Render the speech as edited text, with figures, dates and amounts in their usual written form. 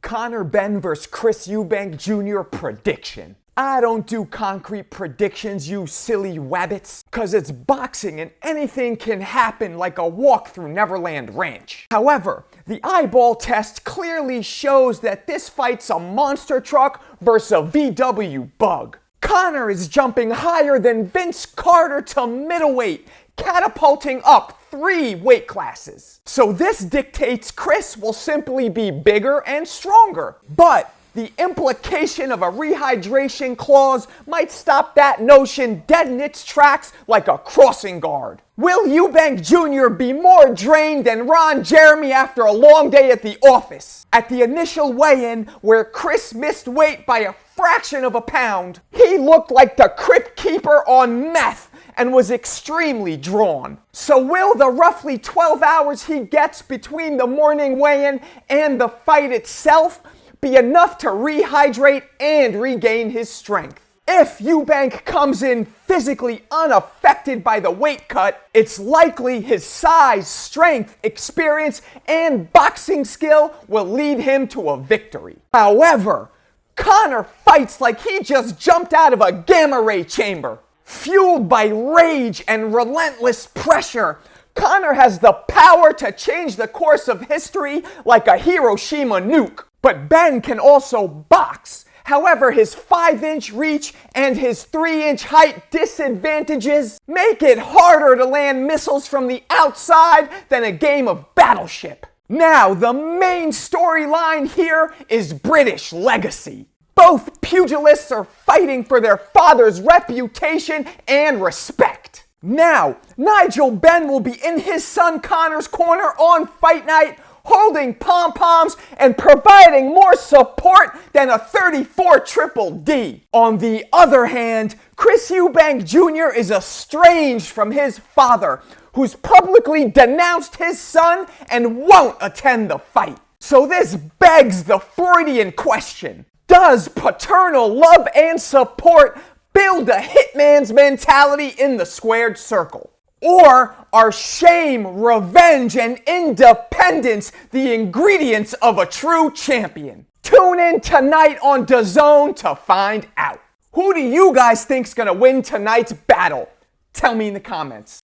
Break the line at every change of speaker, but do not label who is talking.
Conor Benn vs. Chris Eubank Jr. prediction. I don't do concrete predictions, you silly wabbits, cause it's boxing and anything can happen like a walk through Neverland Ranch. However, the eyeball test clearly shows that this fight's a monster truck versus a VW bug. Conor is jumping higher than Vince Carter to middleweight, catapulting up 3 weight classes. So this dictates Chris will simply be bigger and stronger. But the implication of a rehydration clause might stop that notion dead in its tracks like a crossing guard. Will Eubank Jr. be more drained than Ron Jeremy after a long day at the office? At the initial weigh-in, where Chris missed weight by a fraction of a pound, he looked like the crypt keeper on meth and was extremely drawn. So will the roughly 12 hours he gets between the morning weigh-in and the fight itself be enough to rehydrate and regain his strength? If Eubank comes in physically unaffected by the weight cut, it's likely his size, strength, experience, and boxing skill will lead him to a victory. However, Conor fights like he just jumped out of a gamma ray chamber. Fueled by rage and relentless pressure, Conor has the power to change the course of history like a Hiroshima nuke. But Benn can also box. However, his 5-inch reach and his 3-inch height disadvantages make it harder to land missiles from the outside than a game of Battleship. Now, the main storyline here is British legacy. Both pugilists are fighting for their father's reputation and respect. Now, Nigel Benn will be in his son Conor's corner on fight night, holding pom-poms and providing more support than a 34 Triple D. On the other hand, Chris Eubank Jr. is estranged from his father, who's publicly denounced his son and won't attend the fight. So this begs the Freudian question: does paternal love and support build a hitman's mentality in the squared circle? Or are shame, revenge, and independence the ingredients of a true champion? Tune in tonight on DAZN to find out. Who do you guys think's gonna win tonight's battle? Tell me in the comments.